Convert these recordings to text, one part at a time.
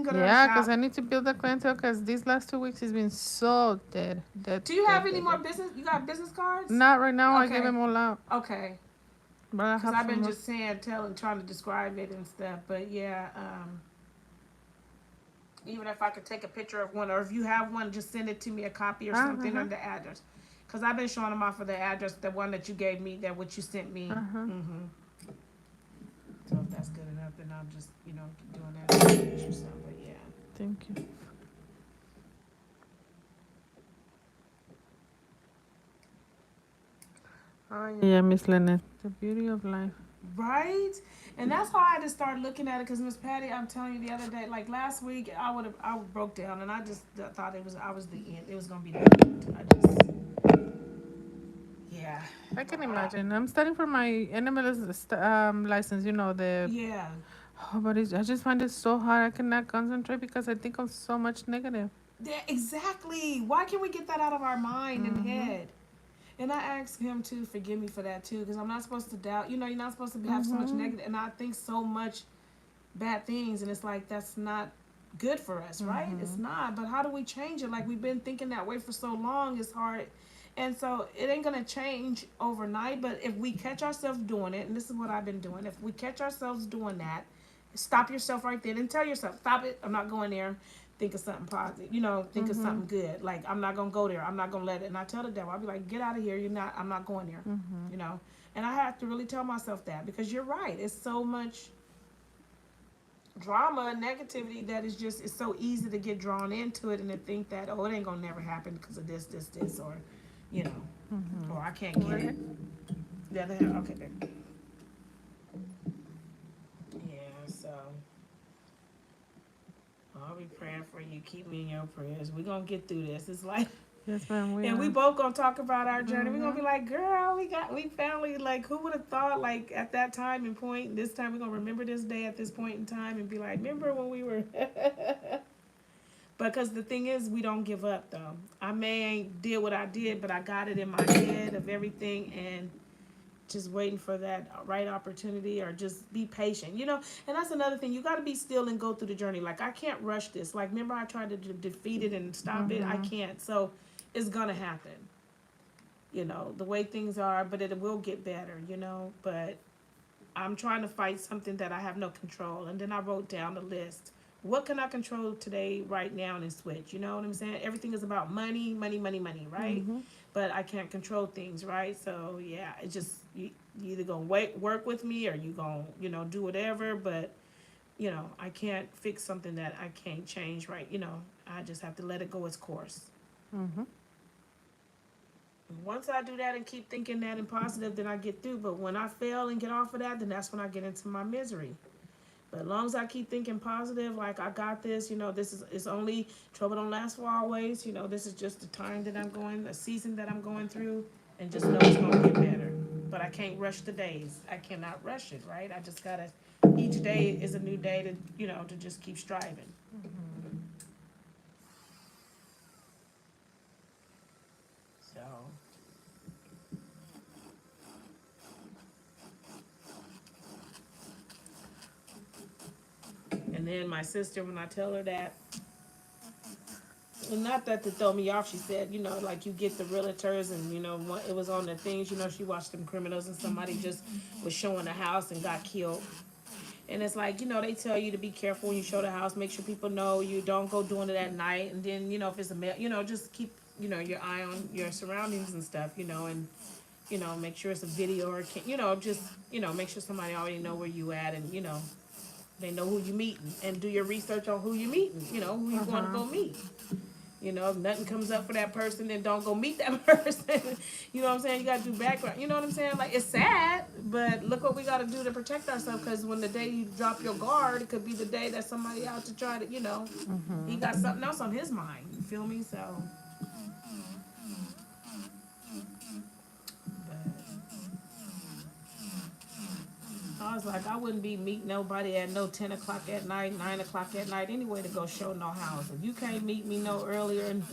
go to her Yeah, because shop. I need to build a clientele because these last 2 weeks has been so dead, dead, Do you dead, have any dead, more dead. business? You got business cards? Not right now. I gave Okay. them all out, Okay. but I Because have I've some been more. just saying, telling, trying to describe it and stuff. But yeah, even if I could take a picture of one, or if you have one, just send it to me, a copy or Uh something, huh. or the address. Because I've been showing them off for the address, the one that you gave me, that what you sent Uh me. huh. So if that's good enough, then I'll just, keep doing that in the future. So, but yeah. Thank you. Oh yeah, Miss Lynette. The beauty of life. Right? And that's how I had to start looking at it. Because Miss Patty, I'm telling you, the other day, like last week, I broke down, and I just thought I was the end. It was gonna be the end. Yeah. I But can imagine. I'm studying for my NMLS license. You know the. yeah. Oh, but I just find it so hard. I cannot concentrate because I think of so much negative. Yeah, exactly. Why can't we get that out of our mind and Mhm. head? And I ask him to forgive me for that too, because I'm not supposed to doubt. You're not supposed to have so much Mhm. negative, and I think so much bad things, and it's like that's not good for us, right? It's Mhm. not. But how do we change it? Like we've been thinking that way for so long. It's hard, and so it ain't gonna change overnight. But if we catch ourselves doing it, and this is what I've been doing, if we catch ourselves doing that, stop yourself right then and tell yourself, stop it. I'm not going there. Think of something positive. Think of Mhm. something good. Like I'm not gonna go there. I'm not gonna let it. And I tell the devil, I'll be like, get out of here. You're not. I'm not going there. Mhm. You know. And I have to really tell myself that because you're right. It's so much drama and negativity that is just it's so easy to get drawn into it and to think that it ain't gonna never happen because of this or you know Mhm. or I can't get it. Right. The other hand, okay, babe. Yeah, so I'll be praying for you. Keep me in your prayers. We're gonna get through this. It's like Yes, ma'am. We and we are. both gonna talk about our journey. We're gonna be Mhm. like, girl, we finally like who would have thought like at that time and point this time we're gonna remember this day at this point in time and be like, remember when we were because the thing is, we don't give up though. I may ain't did what I did, but I got it in my head of everything and just waiting for that right opportunity or just be patient, And that's another thing. You got to be still and go through the journey. Like, I can't rush this. Like, remember, I tried to defeat it and stop it? I Mhm. can't. So, it's going to happen, the way things are, but it will get better, But I'm trying to fight something that I have no control. And then I wrote down the list. What can I control today, right now, and switch? You know what I'm saying? Everything is about money, money, money, money, right? Mhm. But I can't control things, right? So yeah, it's just you either gonna wait, work with me, or you gonna do whatever. But I can't fix something that I can't change, right? I just have to let it go its course. Mhm. Once I do that and keep thinking that and positive, then I get through. But when I fail and get off of that, then that's when I get into my misery. But as long as I keep thinking positive, like I got this, this is it's only trouble don't last for always. This is just the time that I'm going, a season that I'm going through, and just know it's gonna get better. But I can't rush the days. I cannot rush it, right? I just gotta. Each day is a new day to to just keep striving. So, and then my sister, when I tell her that, and not that to throw me off, she said, like you get the realtors, and it was on the things, she watched them criminals, and somebody just was showing a house and got killed. And it's like, they tell you to be careful when you show the house, make sure people know you don't go doing it at night. And then, if it's a male, just keep, your eye on your surroundings and stuff, and, make sure it's a video or, just, make sure somebody already know where you at and, they know who you meeting and do your research on who you meeting, who you Uh going to huh. go meet. If nothing comes up for that person, then don't go meet that person. You know what I'm saying? You got to do background. You know what I'm saying? Like, it's sad, but look what we got to do to protect ourselves, because when the day you drop your guard, it could be the day that somebody out to try to, he Mhm. got something else on his mind. You feel me? So, but I was like, I wouldn't be meeting nobody at no 10 o'clock at night, 9 o'clock at night anyway to go show no house. If you can't meet me no earlier, and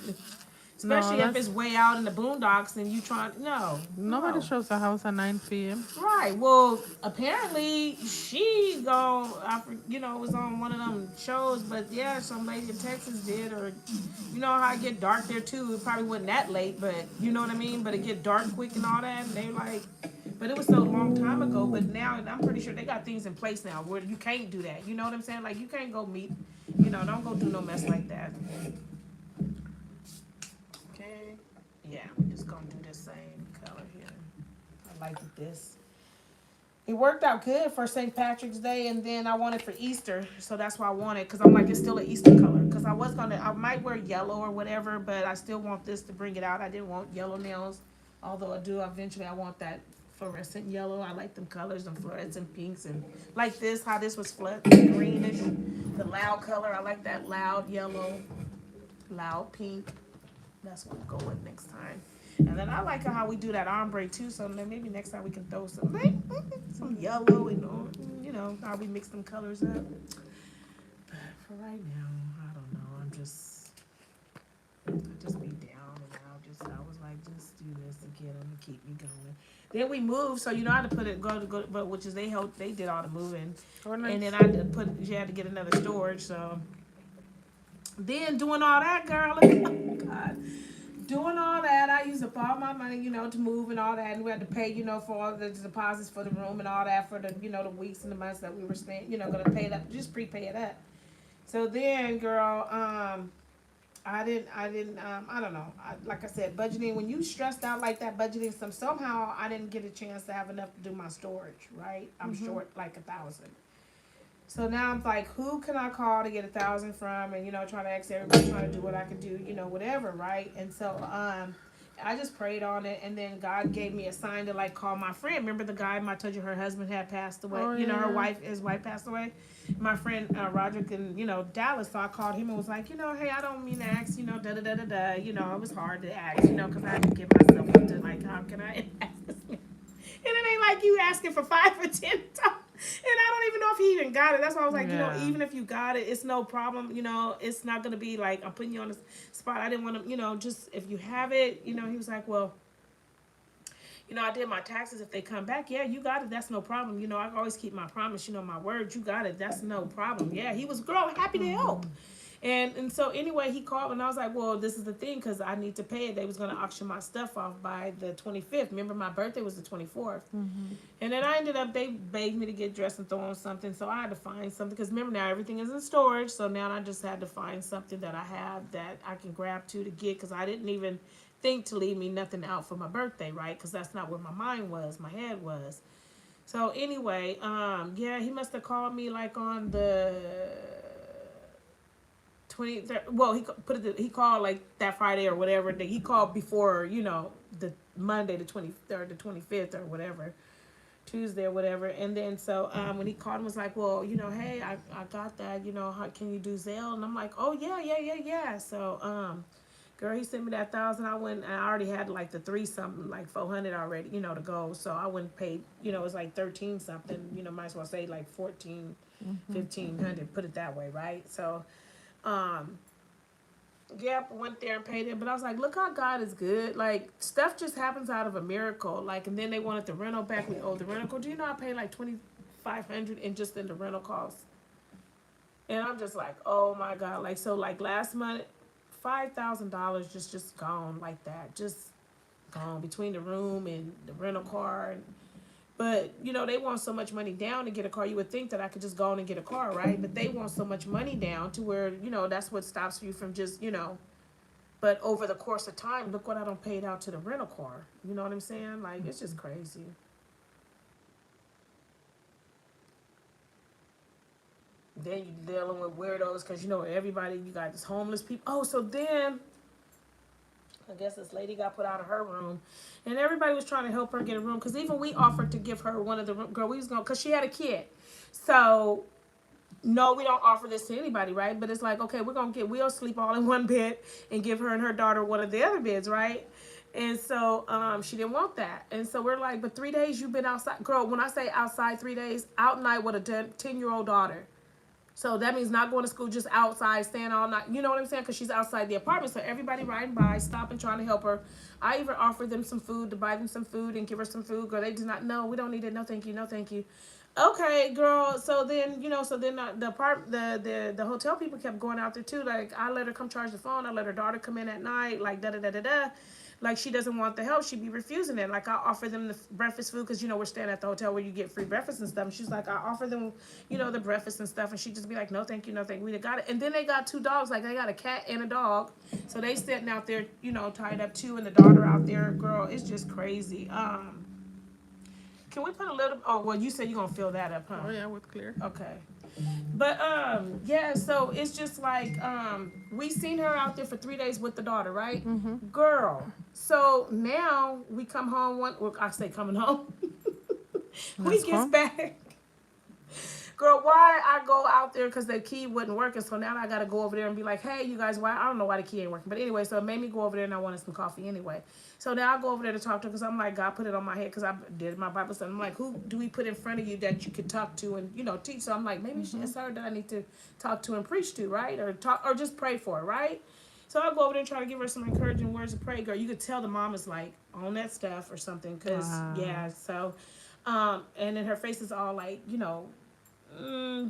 No, Especially if it's that's way out in the boondocks and you trying. No, nobody no. shows a house at 9 p.m. Right. Well, apparently she was on one of them shows, but yeah, some lady in Texas did, or you know how it get dark there too. It probably wasn't that late, but you know what I mean. But it get dark quick and all that, and they like, but it was so long time ago. But now I'm pretty sure they got things in place now where you can't do that. You know what I'm saying? Like you can't go meet, don't go do no mess like that. Okay. Yeah, I'm just gonna do the same color here. I like this. It worked out good for St. Patrick's Day, and then I wanted for Easter, so that's why I wanted. Cause I'm like, it's still an Easter color. Cause I might wear yellow or whatever, but I still want this to bring it out. I didn't want yellow nails, although I do eventually. I want that fluorescent yellow. I like them colors and fluorescent pinks and like this. How this was greenish, the loud color. I like that loud yellow, loud pink. That's what we'll go with next time. And then I like how we do that ombre too. So then maybe next time we can throw some yellow and how we mix them colors up. But for right now, I don't know. I just be down, and I was like, just do this to get them to keep me going. Then we moved, so I had to put it but which is they did all the moving, Oh, and nice. then I had to get another storage. So then doing all that, girl, oh God, doing all that, I used up all my money, to move and all that, and we had to pay, for all the deposits for the room and all that for the, the weeks and the months that we were staying, gonna pay it up, just prepay it up. So then, girl, I don't know. Like I said, budgeting, when you stressed out like that, budgeting somehow I didn't get a chance to have enough to do my storage, right? I'm short like 1,000. So now I'm like, who can I call to get 1,000 from? And trying to ask everybody, trying to do what I can do, whatever, right? And so I just prayed on it, and then God gave me a sign to like call my friend. Remember the guy I told you her husband had passed away? Oh Her yeah. his wife passed away. My friend Roderick in Dallas. So I called him and was like, hey, I don't mean to ask, da da da da da. It was hard to ask, because I had to give myself up to like, how can I ask? And it ain't like you asking for 5 or 10 dollars. And I don't even know if he even got it. That's why I was like, Yeah. even if you got it, it's no problem. It's not gonna be like I'm putting you on the spot. I didn't want to, just if you have it, he was like, well, I did my taxes. If they come back, yeah, you got it. That's no problem. I always keep my promise. My word. You got it. That's no problem. Yeah, he was girl happy to help. And so anyway, he called and I was like, well, this is the thing because I need to pay it. They was gonna auction my stuff off by the 25th. Remember, my birthday was the 24th. And then I ended up they begged me to get dressed and throw on something, so I had to find something because remember now everything is in storage. So now I just had to find something that I have that I can grab to get because I didn't even think to leave me nothing out for my birthday, right? Because that's not where my mind was, my head was. So anyway, yeah, he must have called me like on the 23rd. Well, he called like that Friday or whatever. He called before the Monday the 23rd, the 25th or whatever. Tuesday or whatever. And then so when he called and was like, well, hey, I got that, how can you do Zelle? And I'm like, oh yeah, yeah, yeah, yeah. So girl, he sent me that 1,000. I went and I already had like the three something, like 400 already, to go. So I went and paid, it was like 13 something, might as well say like 14, 1,500, put it that way, right? So um yep, went there and paid it. But I was like, look how God is good. Like, stuff just happens out of a miracle. Like, and then they wanted the rental back. We owed the rental. Do you know I paid like 2,500 in just in the rental costs? And I'm just like, oh my God. Like, so like last month, $5,000 just gone like that. Just gone between the room and the rental car. But, they want so much money down to get a car. You would think that I could just go on and get a car, right? But they want so much money down to where, that's what stops you from just, But over the course of time, look what I don't paid out to the rental car. You know what I'm saying? Like, it's just crazy. Then you dealing with weirdos because, everybody, you got this homeless people. Oh, so then I guess this lady got put out of her room, and everybody was trying to help her get a room. Cause even we offered to give her one of the girl we was going, cause she had a kid. So no, we don't offer this to anybody, right? But it's like, okay, we'll sleep all in one bed and give her and her daughter one of the other beds, right? And so she didn't want that. And so we're like, but 3 days you've been outside. Girl, when I say outside 3 days, out night with a 10-year-old daughter. So that means not going to school, just outside, staying all night. You know what I'm saying? Because she's outside the apartment. So everybody riding by, stopping, trying to help her. I even offered them some food, to buy them some food and give her some food. Girl, they did not. No, we don't need it. No, thank you. No, thank you. Okay, girl. So then, so then the hotel people kept going out there too. Like, I let her come charge the phone. I let her daughter come in at night. Like, da da da da da. Like, she doesn't want the help. She'd be refusing it. Like, I offer them the breakfast food because we're staying at the hotel where you get free breakfast and stuff. And she's like, I offer them, the breakfast and stuff, and she'd just be like, no, thank you, no, thank you. We got it. And then they got two dogs. Like, they got a cat and a dog. So they sitting out there, tied up too, and the daughter out there. Girl, it's just crazy. Can we put a little? Oh, well, you said you're gonna fill that up, huh? Oh yeah, with clear. Okay. But yeah, so it's just like we seen her out there for 3 days with the daughter, right? Girl. So now we come home well, I say coming home. We That's gets home. back. Girl, why I go out there because the key wasn't working. So now I got to go over there and be like, hey, you guys, why? I don't know why the key ain't working. But anyway, so it made me go over there and I wanted some coffee anyway. So now I go over there to talk to her because I'm like, God put it on my head because I did my Bible study. I'm like, who do we put in front of you that you could talk to and, teach? So I'm like, maybe it's her that I need to talk to and preach to, right? Or just pray for, right? So I'll go over there and try to give her some encouraging words of prayer. Girl, you could tell the mom is like on that stuff or something because, Wow. yeah, so, and then her face is all like,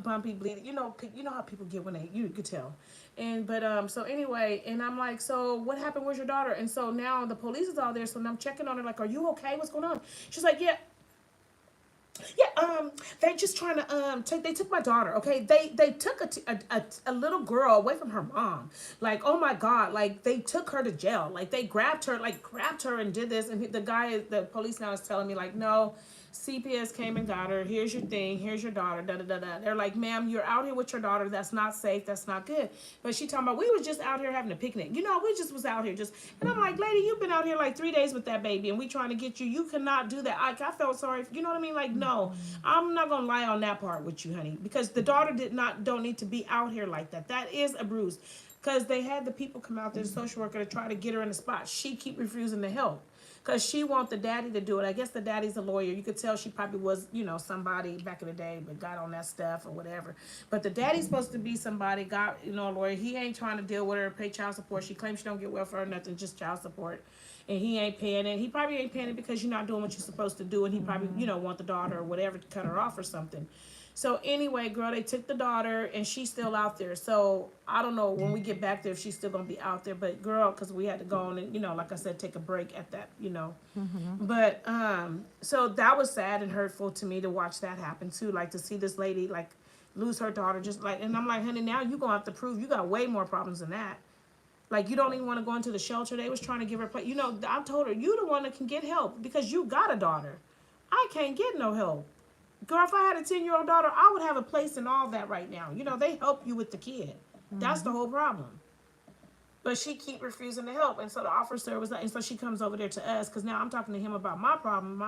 bumpy, bleeding. You know how people get when you could tell. And but so anyway, and I'm like, so what happened? Where's your daughter? And so now the police is all there, so I'm checking on her, like, are you okay? What's going on? She's like, yeah. Yeah, they're just trying to they took my daughter, okay? They took a little girl away from her mom. Like, oh my god, like they took her to jail. Like they grabbed her and did this, and the police now is telling me like, no, CPS came and got her. Here's your thing. Here's your daughter. Da da da da. They're like, ma'am, you're out here with your daughter. That's not safe. That's not good. But she talking about we was just out here having a picnic. We just was out here just. And I'm like, lady, you've been out here like 3 days with that baby, and we trying to get you. You cannot do that. I felt sorry. You know what I mean? Like, no, I'm not gonna lie on that part with you, honey, because the daughter don't need to be out here like that. That is a bruise. Because they had the people come out there, the social worker, to try to get her in the spot. She keep refusing to help because she want the daddy to do it. I guess the daddy's a lawyer. You could tell she probably was, somebody back in the day, but got on that stuff or whatever. But the daddy's supposed to be somebody, got, a lawyer. He ain't trying to deal with her, pay child support. She claims she don't get welfare or nothing, just child support. And he ain't paying it. He probably ain't paying it because you're not doing what you're supposed to do, and he probably, want the daughter or whatever to cut her off or something. So anyway, girl, they took the daughter and she's still out there. So I don't know when we get back there if she's still gonna be out there. But girl, because we had to go on and like I said, take a break at that. But so that was sad and hurtful to me to watch that happen too. Like to see this lady like lose her daughter just like, and I'm like, honey, now you gonna have to prove you got way more problems than that. Like you don't even want to go into the shelter. They was trying to give her play. I told her you the one that can get help because you got a daughter. I can't get no help. Girl, if I had a 10-year-old daughter, I would have a place in all that right now. They help you with the kid. That's the whole problem. But she keep refusing to help. And so the officer was like, and so she comes over there to us because now I'm talking to him about my problem,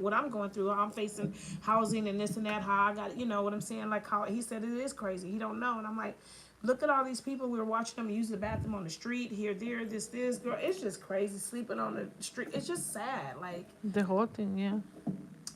what I'm going through. I'm facing housing and this and that, how I got, what I'm saying, like how he said it is crazy. He don't know. And I'm like, look at all these people. We were watching them use the bathroom on the street, here, there, this, girl. It's just crazy sleeping on the street. It's just sad. Like, The whole thing, yeah.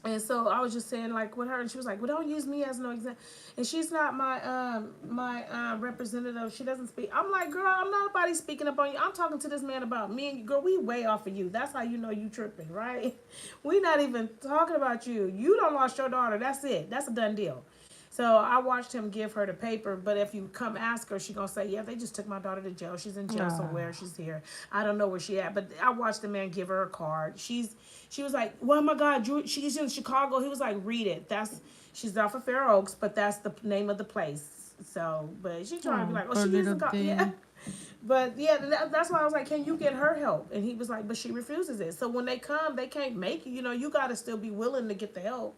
and so I was just saying, like, with her, and she was like, "Well, don't use me as no example." And she's not my representative. She doesn't speak. I'm like, girl, I'm not nobody speaking up on you. I'm talking to this man about me and you, girl. We way off of you. That's how you know you tripping, right? We not even talking about you. You don't lost your daughter. That's it. That's a done deal. So I watched him give her the paper, but if you come ask her, she gonna say, yeah, they just took my daughter to jail. She's in jail somewhere. She's here. I don't know where she at, but I watched the man give her a card. She was like, well, my God, she's in Chicago. He was like, read it. She's off of Fair Oaks, but that's the name of the place. So, but she trying to be like, oh, she isn't. Yeah. But yeah, that's why I was like, can you get her help? And he was like, but she refuses it. So when they come, they can't make you. You got to still be willing to get the help.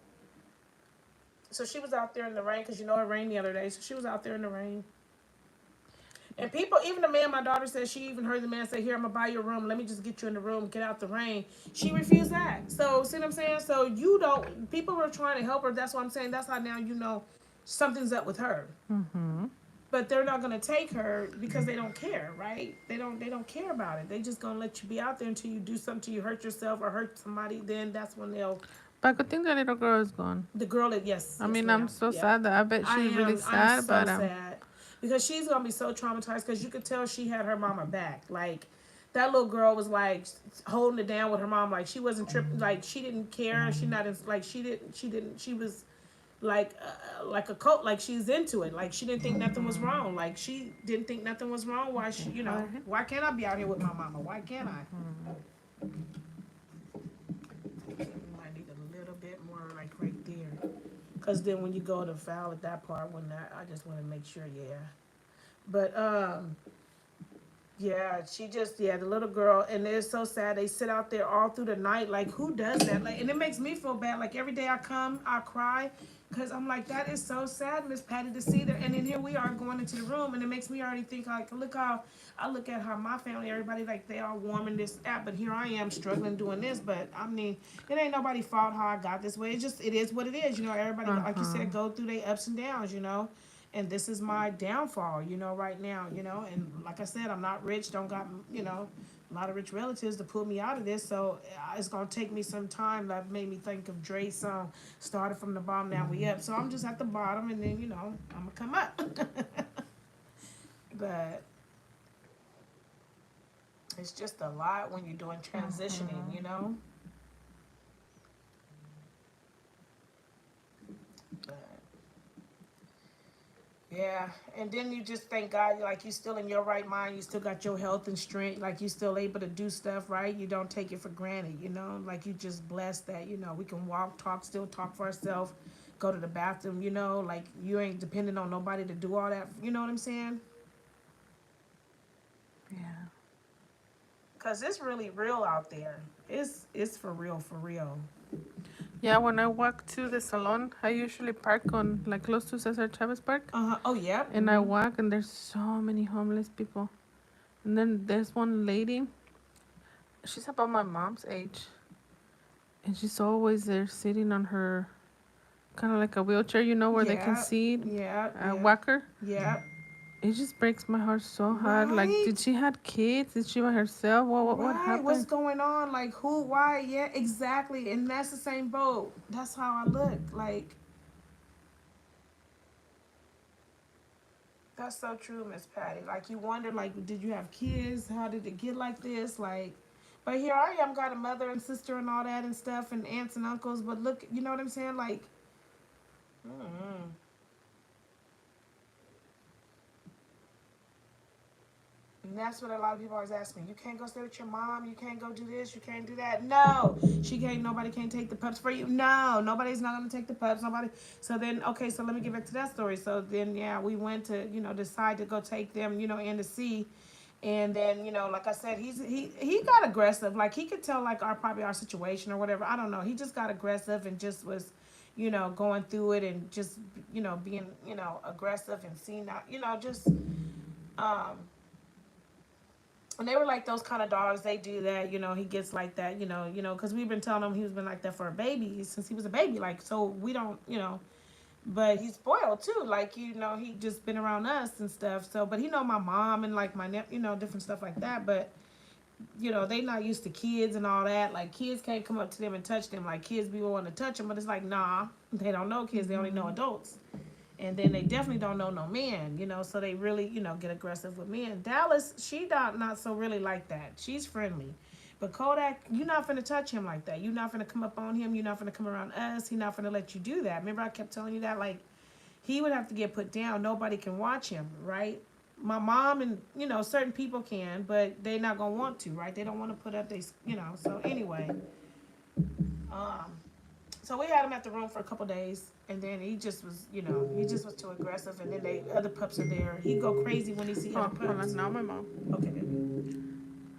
So she was out there in the rain because it rained the other day. So she was out there in the rain. And people, even the man, my daughter said, she even heard the man say, here, I'm going to buy your room. Let me just get you in the room, get out the rain. She refused that. So, see what I'm saying? So people were trying to help her. That's what I'm saying. That's how now something's up with her. But they're not going to take her because they don't care, right? They don't care about it. They just going to let you be out there until you do something, you hurt yourself or hurt somebody. Then that's when they'll But I could think the little girl is gone. The girl that yes, I yes, mean, I'm ma'am. so Yep. sad. That I bet she's really I'm sad, so but sad because she's gonna be so traumatized because you could tell she had her mama back. Like that little girl was like holding it down with her mom. Like she wasn't tripping. Like she didn't care. She not like she didn't. She didn't. She was like a cult. Like she's into it. Like she didn't think nothing was wrong. Like she didn't think nothing was wrong. Why she? You know. Why can't I be out here with my mama? Why can't I? Might need a little bit more like right there. Cause then when you go to foul at that part, when that I just want to make sure, yeah. But yeah, she just the little girl, and it's so sad. They sit out there all through the night. Like who does that? Like, and it makes me feel bad. Like every day I come, I cry, cause I'm like that is so sad, Miss Patty, to see that. And then here we are going into the room, and it makes me already think like, look how I look at how my family, everybody like they all warm in this app, but here I am struggling doing this. But I mean, it ain't nobody's fault how I got this way. It's just it is what it is. You know, everybody like you said go through their ups and downs. You know and this is my downfall, right now, and like I said, I'm not rich, don't got, a lot of rich relatives to pull me out of this, so it's gonna take me some time. That made me think of Dre's song, started from the bottom, now we up, so I'm just at the bottom, and then, I'm gonna come up. But it's just a lot when you're doing transitioning. But yeah, and then you just thank God, like you still in your right mind, you still got your health and strength, like you still able to do stuff, right? You don't take it for granted, like you just blessed that, we can walk, talk, still talk for ourselves, go to the bathroom, like you ain't depending on nobody to do all that, you know what I'm saying? yeah. Cause it's really real out there. It's for real, for real. Yeah, when I walk to the salon, I usually park on like close to Cesar Chavez Park, Oh yeah. and I walk, and there's so many homeless people. And then there's one lady. She's about my mom's age, and she's always there sitting on her kind of like a wheelchair, where they can Yeah. see Yeah. a Yeah. walker. Yeah. It just breaks my heart so hard. Like, Right. did she had kids? Is she by herself? What Right. What's happened? going on? Like who? Why? Yeah, exactly. And that's the same boat. That's how I look. Like that's so true, Miss Patty. Like you wonder, like, did you have kids? How did it get like this? Like, but here I am, got a mother and sister and all that and stuff, and aunts and uncles. But look, you know what I'm saying? Like, mm-mm. And that's what a lot of people always ask me. You can't go stay with your mom. You can't go do this. You can't do that. No, she can't. Nobody can take the pups for you. No, nobody's not gonna take the pups. Nobody. So then, okay. So let me get back to that story. So then, yeah, we went to decide to go take them in to see, and then like I said, he got aggressive. Like he could tell like our situation or whatever. I don't know. He just got aggressive and just was. Going through it and just, being, aggressive and seeing out, just, um, and they were like those kind of dogs. They do that, he gets like that, because we've been telling him he's been like that for a baby since he was a baby. Like, so we don't, but he's spoiled too. Like, he just been around us and stuff. So, but he know my mom and like my, different stuff like that. But, they not used to kids and all that. Like, kids can't come up to them and touch them. Like, kids be wanting to touch them, but it's like, nah, they don't know kids. They only know adults. And then they definitely don't know no man, so they really, get aggressive with men. Dallas, she not so really like that. She's friendly. But Kodak, you're not finna touch him like that. You're not finna come up on him. You're not finna come around us. He's not finna let you do that. Remember I kept telling you that? Like, he would have to get put down. Nobody can watch him, right? My mom and, certain people can, but they not gonna want to, right? They don't want to put up so anyway. Um, so we had him at the room for a couple days, and then he just was, he just was too aggressive. And then other pups are there. He go crazy when he see Oh, other hold pups. on. Now my mom. Okay, baby.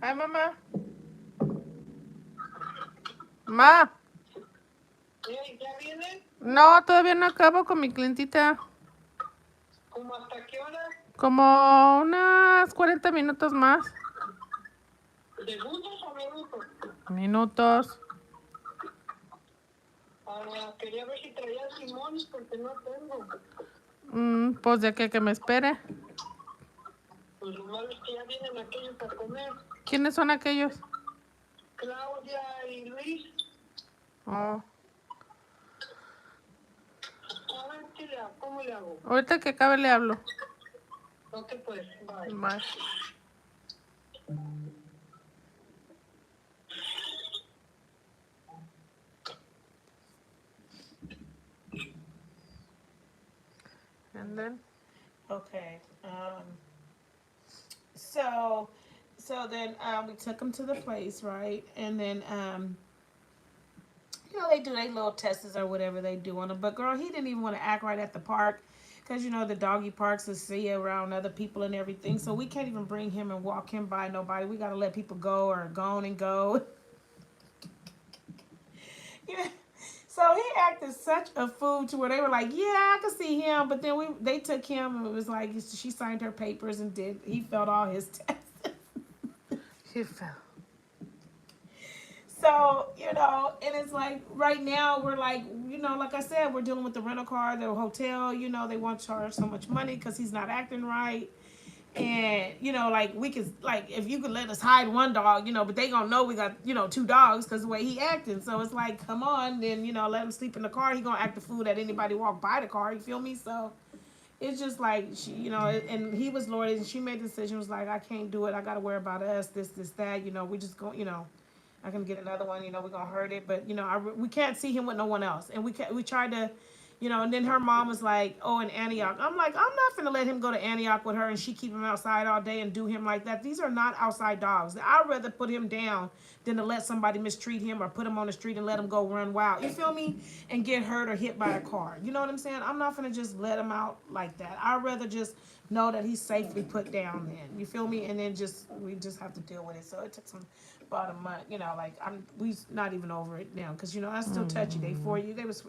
Hi, mamá. Ma. ¿Ya viene? No, todavía no acabo con mi clientita. ¿Cómo hasta qué hora? Como unas 40 minutos más. ¿Segundos o minutos? Minutos. Quería ver si traía limones porque no tengo. Pues de que me espere. Pues lo malo es que ya vienen aquellos a comer. ¿Quiénes son aquellos? Claudia y Luis. Oh. ya? ¿Cómo le hago? Ahorita que acabe le hablo. Ok, pues, bye. Bye. And then Okay. So, then we took him to the place, right? And then they do their little tests or whatever they do on him. But girl, he didn't even want to act right at the park. Because, the doggy parks is see around other people and everything. So we can't even bring him and walk him by nobody. We got to let people go or go on and go. Yeah. So he acted such a fool to where they were like, yeah, I could see him. But then they took him and it was like she signed her papers and he filled all his tests. he fell. So, and it's like right now we're like, like I said, we're dealing with the rental car, the hotel, they want to charge so much money because he's not acting right. And, like we could, like, if you could let us hide one dog, but they gonna know we got, two dogs because the way he acting. So it's like, come on, then, let him sleep in the car. He gonna act the fool that anybody walk by the car. You feel me? So it's just like, she, and he was loyal and she made the decision, was like, I can't do it. I got to worry about us, this, that, we just go, I can get another one. We're gonna hurt it, but we can't see him with no one else. And we tried to, And then her mom was like, "Oh, in Antioch." I'm like, I'm not gonna let him go to Antioch with her, and she keep him outside all day and do him like that. These are not outside dogs. I'd rather put him down than to let somebody mistreat him or put him on the street and let him go run wild. You feel me? And get hurt or hit by a car. You know what I'm saying? I'm not gonna just let him out like that. I'd rather just know that he's safely put down. Then you feel me? And then we just have to deal with it. So it took some about a month. Like we not even over it now because I still touchy. They for you. They was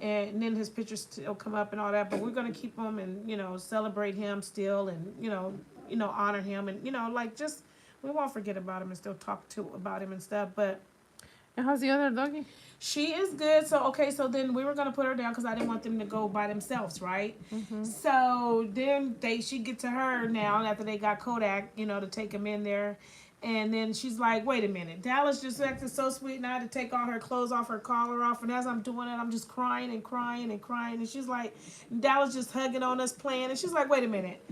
and then his pictures still come up and all that. But we're gonna keep him and celebrate him still and honor him and like just we won't forget about him and still talk about him and stuff. But And how's the other doggy? she is good. So okay, so then we were gonna put her down because I didn't want them to go by themselves, right? Mm-hmm. So then she get to her now after they got Kodak, to take him in there. And then she's like, wait a minute. Dallas just acted so sweet and I had to take all her clothes off, her collar off. And as I'm doing it, I'm just crying and crying and crying. And she's like, Dallas just hugging on us, playing. And she's like, wait a minute.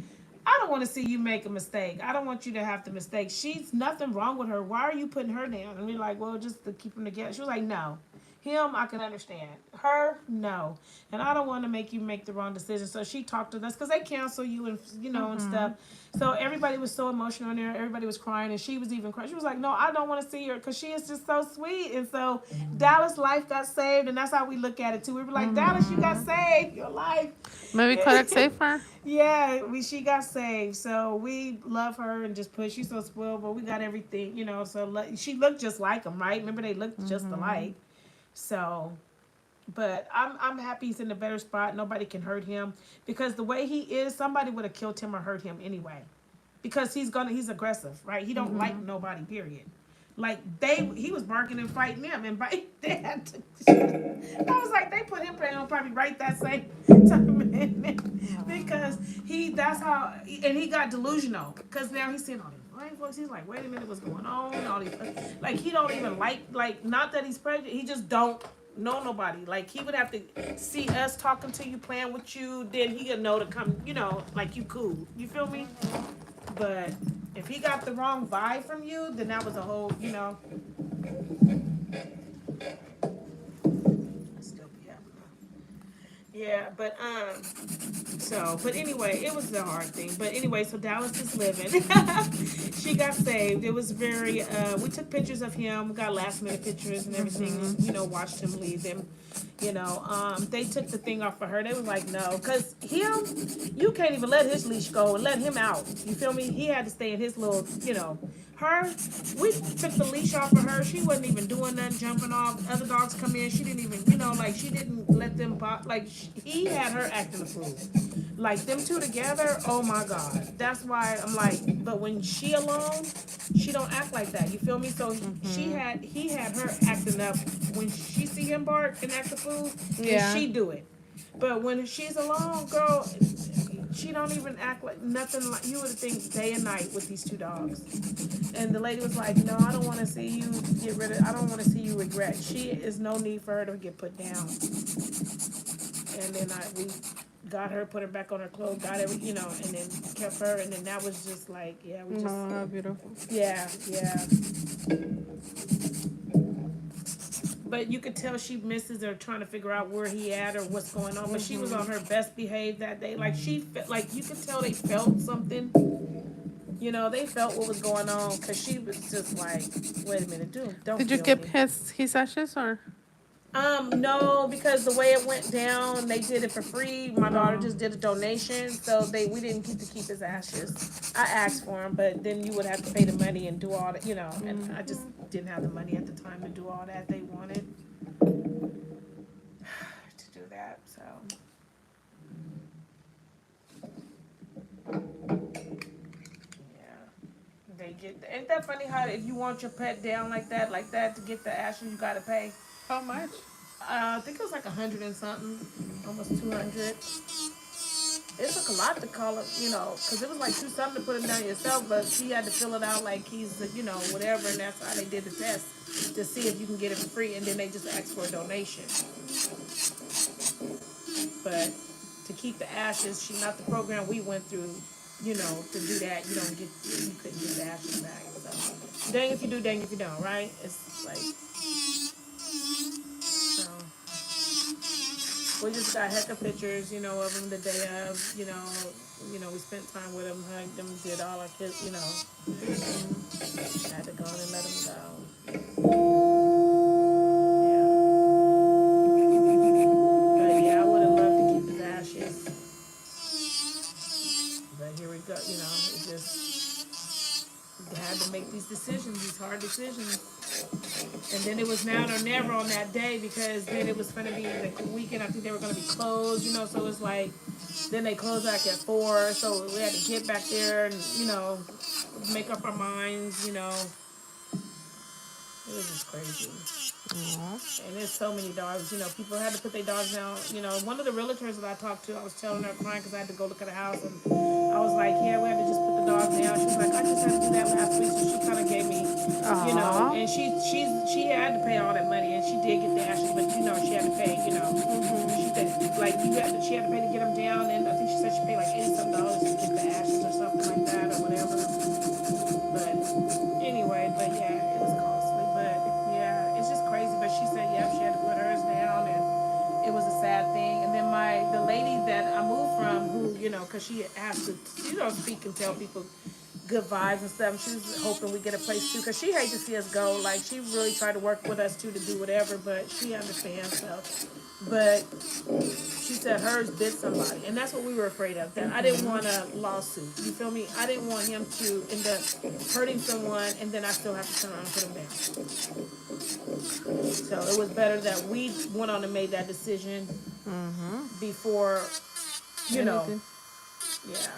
I don't want to see you make a mistake. I don't want you to have the mistake. She's nothing wrong with her. Why are you putting her down? And we're like, well, just to keep them together. She was like, no. Him, I can understand. Her, no. And I don't want to make you make the wrong decision. So she talked to us because they cancel you and and stuff. So everybody was so emotional in there. Everybody was crying and she was even crying. She was like, no, I don't want to see her because she is just so sweet. And so Dallas' life got saved, and that's how we look at it too. We were like, Dallas, you got saved. Your life. Maybe Kodak saved her. Yeah, she got saved. So we love her and just push. She's so spoiled, but we got everything, So she looked just like him, right? Remember they looked just alike. So, but I'm happy he's in a better spot. Nobody can hurt him because the way he is, somebody would have killed him or hurt him anyway. Because he's aggressive, right? He don't like nobody. Period. Like he was barking and fighting them, and they had to. I was like, they put him probably right that same time because that's how, and he got delusional because now he's seeing all these white folks. He's like, wait a minute, what's going on? All these, like he don't even like not that he's prejudiced. He just don't know nobody. Like he would have to see us talking to you, playing with you, then he could know to come. Like you cool. You feel me? But if he got the wrong vibe from you, then that was a whole, I still be having yeah, but but anyway, it was a hard thing. But anyway, so Dallas is living. She got saved. It was very. We took pictures of him. We got last minute pictures and everything. Watched him leave them. They took the thing off of her. They was like, no, because you can't even let his leash go and let him out. You feel me? He had to stay in his little, Her, we took the leash off of her. She wasn't even doing nothing, jumping off. Other dogs come in. She didn't even, she didn't let them pop. He had her acting a fool. Like them two together, oh my God. That's why I'm like, but when she alone, she don't act like that. You feel me? So he had her acting up when she see him bark and act a fool, and she do it. But when she's alone, girl, she don't even act like nothing. Like you would think day and night with these two dogs. And the lady was like, no, I don't want to see you I don't want to see you regret. She is no need for her to get put down. and then we got her, put her back on her clothes, got every, and then kept her, and then that was just like, yeah, we just, Oh, how beautiful. yeah, yeah. But you could tell she misses or trying to figure out where he at or what's going on. But she was on her best behave that day. Like she felt like you could tell they felt something. They felt what was going on because she was just like, wait a minute, dude, don't Did you kill keep me. his ashes or? No, because the way it went down, they did it for free. My daughter Oh. just did a donation, so we didn't get to keep his ashes. I asked for him, but then you would have to pay the money and do all that, and I just didn't have the money at the time to do all that they wanted to do that. So yeah, they get. Ain't that funny how if you want your pet down like that to get the ashes, you gotta pay. How much? I think it was like 100 and something, almost 200. It took a lot to call him, because it was like 2 something to put him down yourself, but she had to fill it out like he's, whatever, and that's how they did the test to see if you can get it for free, and then they just asked for a donation. But to keep the ashes, not the program we went through, to do that, you couldn't get the ashes back. So, dang if you do, dang if you don't, right? It's like, so. We just got heck of pictures, of them the day of, we spent time with them, hugged them, did all our kids, had to go and let them go. Yeah. But yeah, I would have loved to keep his ashes. But here we go, it just had to make these decisions, these hard decisions. And then it was now or never on that day because then it was going to be the weekend. I think they were going to be closed, so it's like, then they closed back at 4. So we had to get back there and, make up our minds, It was just crazy. Aww. And there's so many dogs, people had to put their dogs down. One of the realtors that I talked to, I was telling her crying because I had to go look at the house. And I was like, yeah, we had to just put the dogs down. She was like, I just had to do that last week. So she kind of gave me, and she had to pay all that money. And she did get the ashes, but, she had to pay, She said, like, she had to pay to get them down. And I think she said she paid like $80 to get the ashes or something like that or whatever. But anyway, but yeah, it was costly. But yeah, it's just crazy. But she said, yeah, she had to put hers down, and it was a sad thing. And then the lady that I moved from, who because she asked to, speak and tell people good vibes and stuff. She was hoping we get a place too, because she hates to see us go. Like she really tried to work with us too to do whatever, but she understands. So, but she said hers did somebody, and that's what we were afraid of. That I didn't want a lawsuit. You feel me? I didn't want him to end up hurting someone, and then I still have to turn around and put him down. So it was better that we went on and made that decision before, Anything. yeah.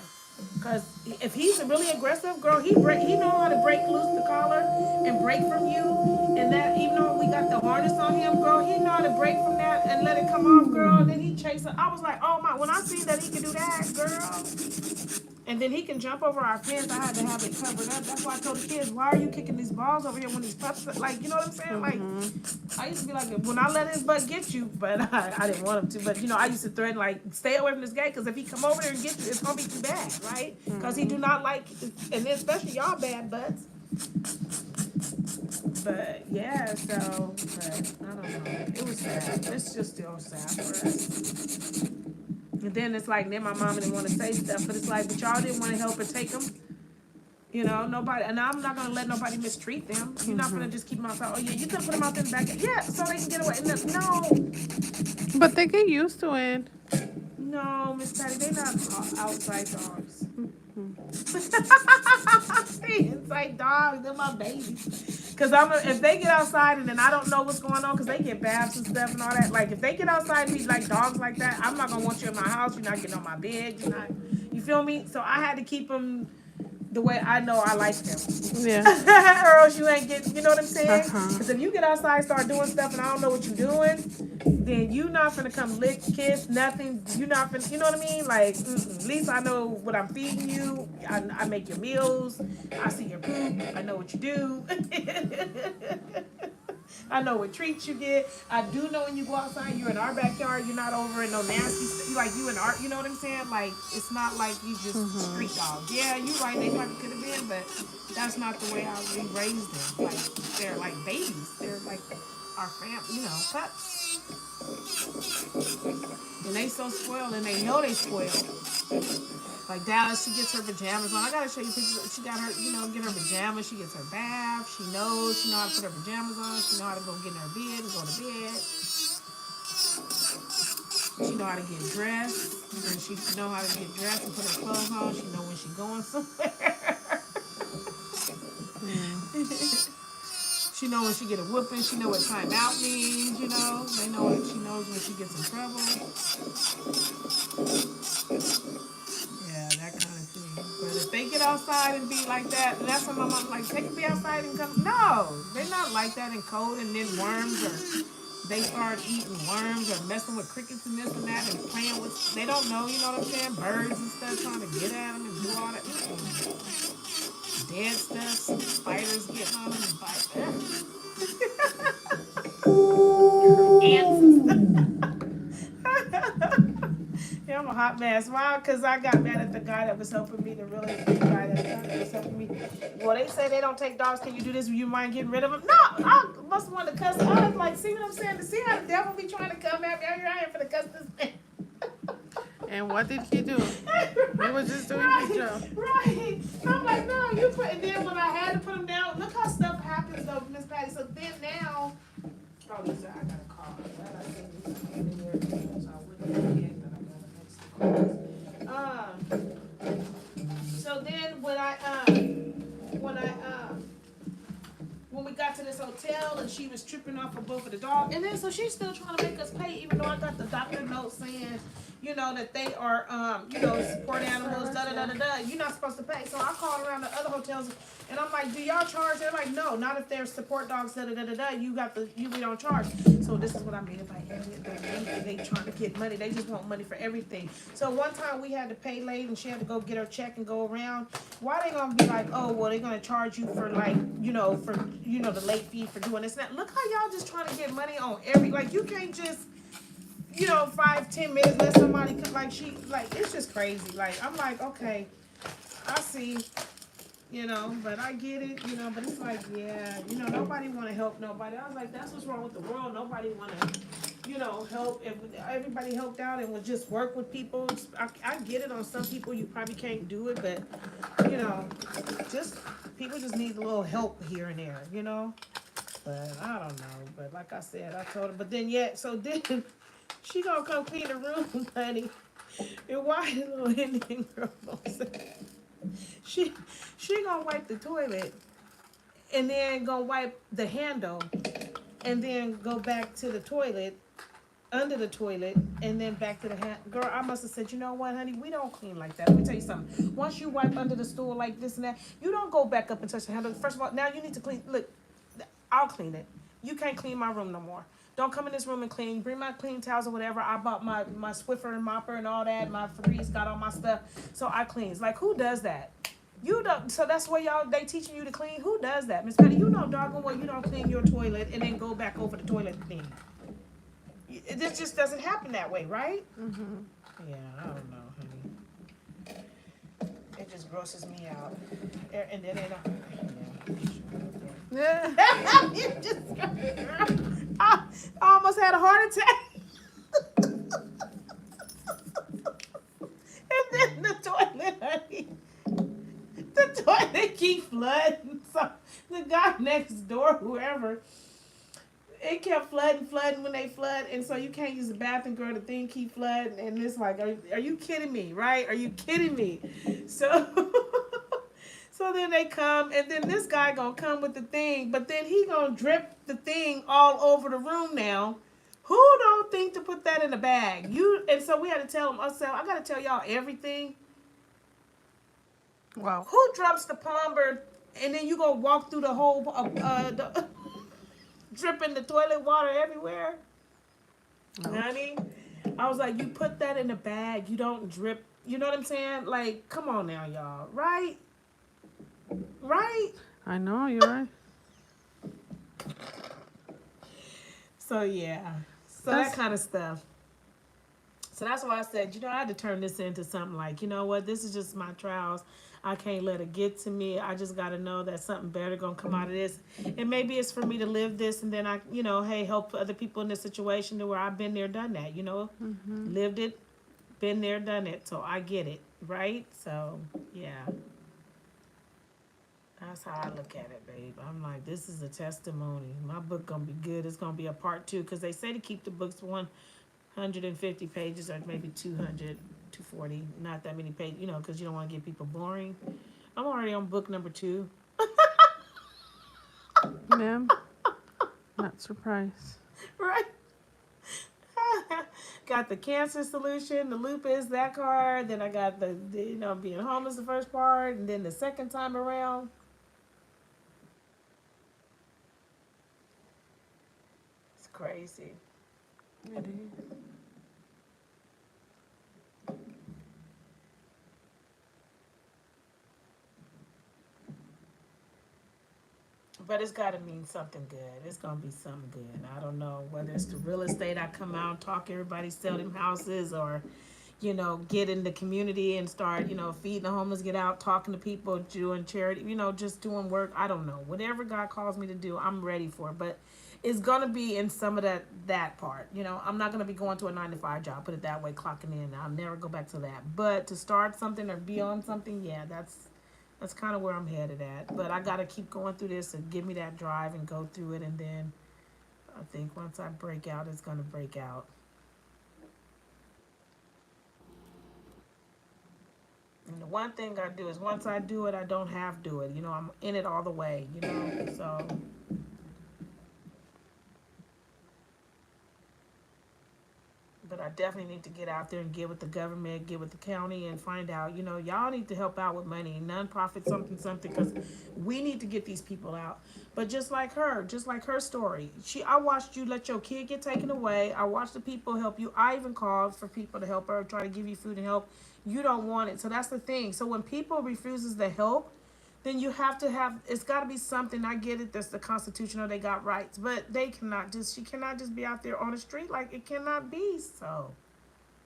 Because if he's really aggressive, girl, he know how to break loose the collar and break from you. And that, even though we got the harness on him, girl, he know how to break from that and let it come off, girl. And then he chase her. I was like, oh my, when I seen that he could do that, girl. And then he can jump over our fence. I had to have it covered up. That's why I told the kids, why are you kicking these balls over here when these pups, like, you know what I'm saying? Like, I used to be like, when I let his butt get you, but I didn't want him to. But, I used to threaten, like, stay away from this guy, because if he come over there and get you, it's going to be too bad, right? Because he do not like, and especially y'all bad butts. But, yeah, so, but, I don't know. It was sad. It's just still sad for us. And then it's like, then my mama didn't want to say stuff, but it's like, but y'all didn't want to help her take them. Nobody, and I'm not going to let nobody mistreat them. You're not going to just keep them outside. Oh, yeah, you can put them out there in the back. Yeah, so they can get away. No. But they get used to it. No, Miss Patty, they're not outside dogs. They inside dogs. They're my babies. Because if they get outside and then I don't know what's going on, because they get baths and stuff and all that. Like, if they get outside and be like dogs like that, I'm not going to want you in my house. You're not getting on my bed. You feel me? So I had to keep them the way I know I like them. Yeah. Or else you ain't getting, you know what I'm saying? Because if you get outside and start doing stuff and I don't know what you're doing, then you not finna come lick, kiss, nothing. You not finna, you know what I mean? Like, at least I know what I'm feeding you. I make your meals. I see your poop. I know what you do. I know what treats you get. I do know when you go outside, you're in our backyard. You're not over in no nasty stuff. Like you in our, you know what I'm saying? Like it's not like you just street dogs. Yeah, you right. They probably could have been, but that's not the way we raised them. Like they're like babies. They're like our family. You know, pups. And they so spoiled, and they know they spoiled. Like Dallas, she gets her pajamas on. I gotta show you pictures. She got her, get her pajamas. She gets her bath. She know how to put her pajamas on. She know how to go get in her bed and go to bed. She know how to get dressed, and she know how to get dressed and put her clothes on. She know when she going somewhere. She know when she get a whooping. She know what time out means. They know what she knows when she gets in trouble. Yeah, that kind of thing. But if they get outside and be like that, that's when my mom's like, take me outside and come. No, they're not like that in cold, and then worms or they start eating worms or messing with crickets and this and that and playing with. They don't know, you know what I'm saying? Birds and stuff trying to get at them and do all that. Dead stuff, spiders getting on them and bite them. Ants and stuff. Yeah, I'm a hot mess. Why? Because I got mad at the guy that was helping me, the really big guy that was helping me. Well, they say they don't take dogs. Can you do this? You mind getting rid of them? No, I must want to cuss. I was like, see what I'm saying? To see how the devil be trying to come at me. Here I am for the cuss this man. And what did he do? He was just doing his job. Right. I'm like, no, you put. And then when I had to put him down, look how stuff happens though, Miss Patty. So then now, oh, listen, I got a call. I think in there, so I wouldn't forget that I got a next call. So then when we got to this hotel and she was tripping off of both of the dogs, and then so she's still trying to make us pay, even though I got the doctor note saying, that they are, support animals, da da da da da. You're not supposed to pay. So I called around the other hotels, and I'm like, do y'all charge? They're like, no, not if they're support dogs, da da da da da. We don't charge. So this is what I mean by they trying to get money. They just want money for everything. So one time we had to pay late, and she had to go get her check and go around. Why they gonna be like, oh, well, they're gonna charge you for like, the late fee for doing this and that. Look how y'all just trying to get money on you can't just 5-10 minutes let somebody come, it's just crazy. Like I'm like, okay, I see, but I get it, but it's like, yeah, nobody want to help nobody. I was like, that's what's wrong with the world. Nobody want to help. If everybody helped out and would just work with people, I get it. On some people you probably can't do it, but just people just need a little help here and there, but I don't know. But like I said, I told her, but then so then she gonna come clean the room, honey. And why the little Indian girl gonna say? She gonna wipe the toilet and then gonna wipe the handle and then go back to the toilet, under the toilet, and then back to the hand. Girl, I must have said, you know what, honey, we don't clean like that. Let me tell you something. Once you wipe under the stool like this and that, you don't go back up and touch the handle. First of all, now you need to clean. Look, I'll clean it. You can't clean my room no more. Don't come in this room and clean. Bring my clean towels or whatever. I bought my Swiffer and mopper and all that. My Febreze got all my stuff. So I cleans. Like, who does that? You don't. So that's where they teaching you to clean? Who does that? Miss Patty, doggone well you don't clean your toilet and then go back over the toilet clean. This just doesn't happen that way, right? Mm-hmm. Yeah, I don't know, honey. It just grosses me out. And then you just, I almost had a heart attack. And then the toilet, honey. The toilet keep flooding. So the guy next door, whoever, it kept flooding when they flood, and so you can't use the bathroom, girl. The thing keep flooding, and it's like, are you kidding me, right? Are you kidding me? So, so then they come, and then this guy gonna come with the thing, but then he gonna drip the thing all over the room now. Who don't think to put that in a bag? And so we had to tell him. I said, I gotta tell y'all everything. Wow. Who drops the plumber, and then you gonna walk through the whole dripping the toilet water everywhere? No. Honey, I was like, you put that in a bag. You don't drip. You know what I'm saying? Like, come on now, y'all. Right? Right? I know, you're right. So yeah, so that That's kind of stuff. So that's why I said, I had to turn this into something like, you know what, this is just my trials. I can't let it get to me. I just got to know that something better gonna come out of this, and maybe it's for me to live this, and then I, hey, help other people in this situation to where I've been there, done that. mm-hmm. Lived it, been there, done it. So I get it, right? So yeah, that's how I look at it, babe. I'm like, this is a testimony. My book gonna be good. It's gonna be a part two because they say to keep the books 150 pages or maybe 200, 240. Not that many pages, because you don't want to get people boring. I'm already on book number two. Ma'am, not surprised. Right? Got the cancer solution, the lupus, that card. Then I got the being homeless the first part, and then the second time around, it's crazy. It is. But it's got to mean something good. It's gonna be something good. I don't know whether it's the real estate. I come out and talk everybody, sell them houses, or get in the community and start, feeding the homeless, get out, talking to people, doing charity, just doing work. I don't know. Whatever God calls me to do, I'm ready for it. But it's gonna be in some of that part. I'm not gonna be going to a 9 to 5 job, put it that way, clocking in. I'll never go back to that. But to start something or be on something, yeah, that's kind of where I'm headed at. But I gotta keep going through this and give me that drive and go through it, and then I think once I break out, it's gonna break out. And the one thing I do is once I do it, I don't have to do it. I'm in it all the way. So but I definitely need to get out there and get with the government, get with the county, and find out. Y'all need to help out with money, nonprofit, something, something, because we need to get these people out. But just like her story, I watched you let your kid get taken away. I watched the people help you. I even called for people to help her, try to give you food and help. You don't want it, so that's the thing. So when people refuses to help, then you have to have, it's got to be something. I get it, that's the constitution, or they got rights, but she cannot just be out there on the street. Like, it cannot be so.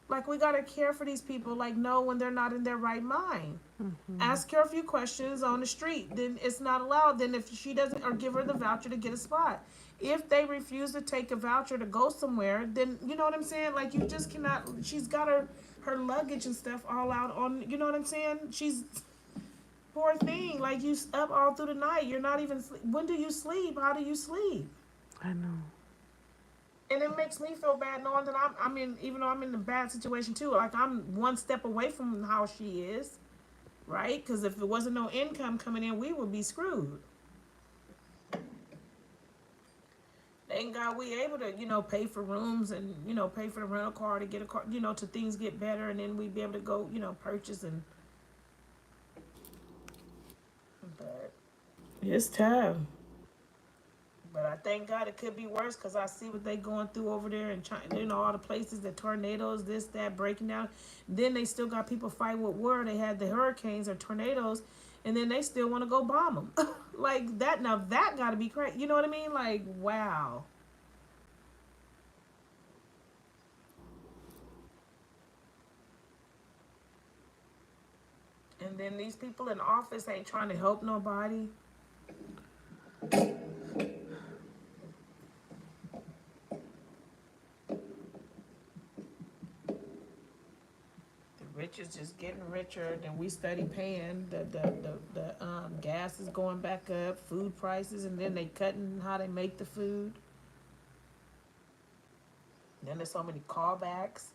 Like, we got to care for these people, like, know when they're not in their right mind. Mm-hmm. Ask her a few questions on the street, then it's not allowed. Then if she doesn't, or give her the voucher to get a spot. If they refuse to take a voucher to go somewhere, then you know what I'm saying. Like, you just cannot. She's got her luggage and stuff all out on. You know what I'm saying. She's, poor thing. Like, you up all through the night. You're not even sleep. When do you sleep? How do you sleep? I know. And it makes me feel bad knowing that I mean, even though I'm in a bad situation too. Like, I'm one step away from how she is, right? Because if there wasn't no income coming in, we would be screwed. Thank God we able to, pay for rooms and, pay for the rental car to get a car, to things get better, and then we be able to go, purchase and. But it's tough. But I thank God it could be worse because I see what they going through over there in China. All the places, the tornadoes, this, that, breaking down. Then they still got people fighting with war. They had the hurricanes or tornadoes, and then they still want to go bomb them. Like that. Now that got to be crazy. You know what I mean? Like, wow. And then these people in office ain't trying to help nobody. Rich is just getting richer than we study paying. The gas is going back up, food prices, and then they cutting how they make the food. Then there's so many callbacks.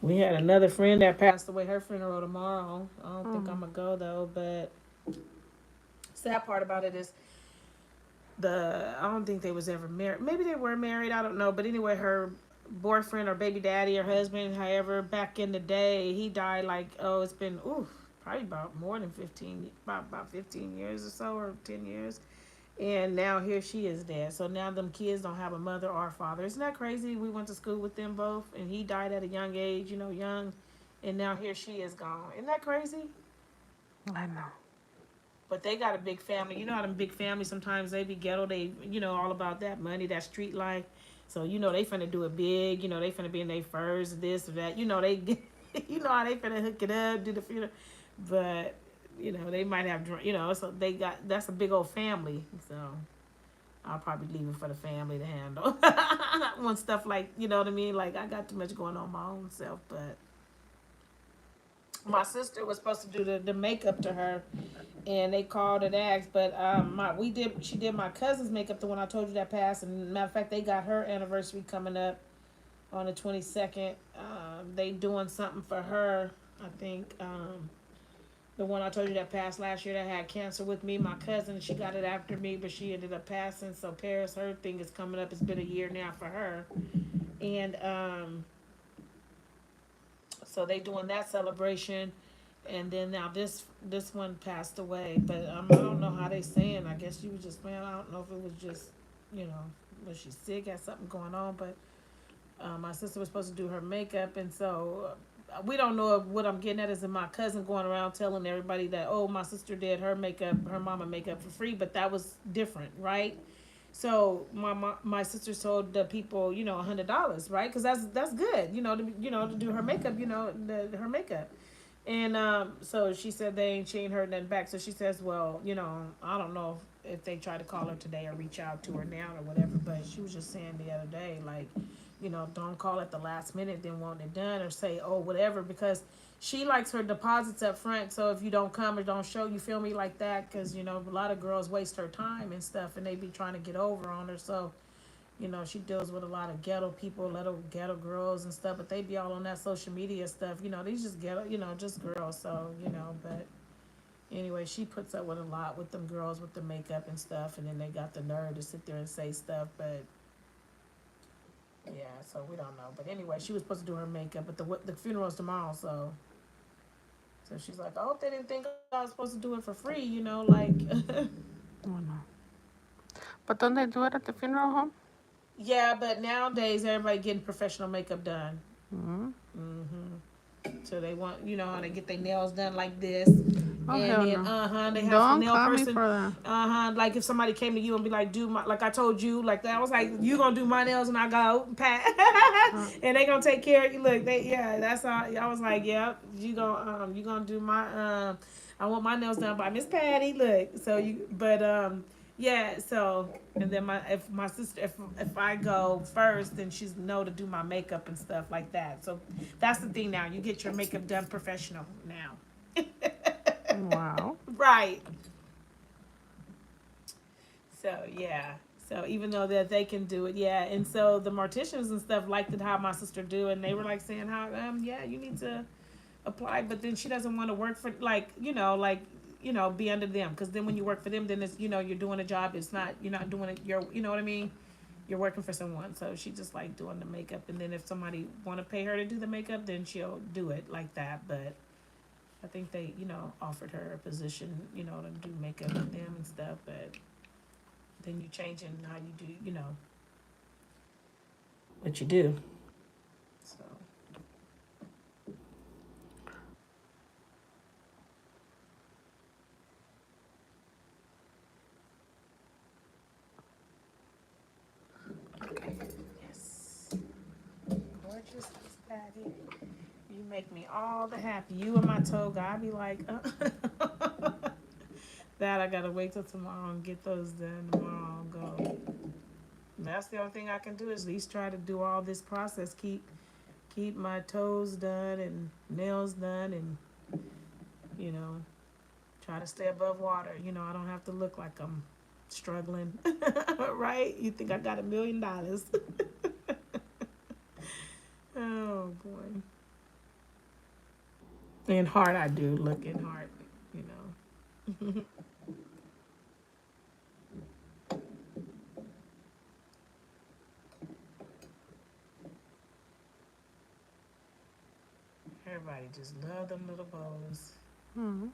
We had another friend that passed away. Her funeral tomorrow. I don't think Oh, I'm gonna go though. But sad part about it is I don't think they was ever married. Maybe they were married. I don't know. But anyway, her boyfriend or baby daddy or husband, however, back in the day, he died like, it's been probably about more than 15, about 15 years or so, or 10 years. And now here she is dead. So now them kids don't have a mother or a father. Isn't that crazy? We went to school with them both, and he died at a young age. Young. And now here she is gone. Isn't that crazy? I know. But they got a big family. You know how them big families sometimes they be ghetto. They all about that money, that street life. So they finna do it big. They finna be in their furs, this or that. They you know how they finna hook it up, do the funeral. But they might have so they got that's a big old family. So I'll probably leave it for the family to handle. When stuff like what I mean. Like I got too much going on my own self, but my sister was supposed to do the makeup to her, and they called and asked. But she did my cousin's makeup, the one I told you that passed. And matter of fact, they got her anniversary coming up on the 22nd. They doing something for her. I think the one I told you that passed last year that had cancer with me, my cousin, she got it after me, but she ended up passing. So Paris, her thing is coming up. It's been a year now for her, and so they doing that celebration. And then now this one passed away, but I don't know how they saying. I guess she was just, man, I don't know if it was just you know was she sick, had something going on. But my sister was supposed to do her makeup, and so we don't know if what I'm getting at is in my cousin going around telling everybody that, oh, my sister did her makeup, her mama makeup for free, but that was different, right? So my sister told the people, $100, right? Because that's good, to do her makeup, her makeup. And so she said she ain't heard nothing back. So she says, well, I don't know if they try to call her today or reach out to her now or whatever. But she was just saying the other day, like, don't call at the last minute, then want it done, or say, oh, whatever, because she likes her deposits up front. So if you don't come or don't show, you feel me, like that, because a lot of girls waste her time and stuff, and they be trying to get over on her. So she deals with a lot of ghetto people, little ghetto girls and stuff, but they be all on that social media stuff. These just ghetto, just girls. So, but anyway, she puts up with a lot with them girls with the makeup and stuff, and then they got the nerve to sit there and say stuff, but yeah, so we don't know. But anyway, she was supposed to do her makeup, but the funeral's tomorrow, so she's like, I hope they didn't think I was supposed to do it for free, like. Oh no. But don't they do it at the funeral home? Yeah, but nowadays everybody getting professional makeup done. Mm-hmm. So they want, how they get their nails done like this. Oh And hell then, no. they have some Don't nail call me person. for that. Like if somebody came to you and be like, do my, like I told you, like that, I was like, you gonna do my nails, and I go, pat. Uh, And they gonna take care of you. Look, that's all. I was like, yep, you gonna do my, I want my nails done by Miss Patty. Look, so yeah, so and then if my sister if I go first, then she's know to do my makeup and stuff like that. So that's the thing now. You get your makeup done professional now. wow. Right. So yeah. So even though that they can do it, yeah. And so the morticians and stuff liked it how my sister do, and they were like saying how yeah, you need to apply, but then she doesn't want to work for be under them, because then when you work for them, then it's you're doing a job. It's not you're not doing it. What I mean. You're working for someone, so she just like doing the makeup, and then if somebody want to pay her to do the makeup, then she'll do it like that. But I think they offered her a position to do makeup with them and stuff, but then you changing how you do what you do. So yes, gorgeous Miss Patty. You make me all the happy. You and my toga, I be like, that I gotta wait till tomorrow and get those done tomorrow. I'll go. And that's the only thing I can do is at least try to do all this process. Keep my toes done and nails done, and you know try to stay above water. I don't have to look like I'm struggling, right? You think I got $1 million? Oh boy. In heart, I do look in heart. You know. Everybody just love them little bows. Mm-hmm.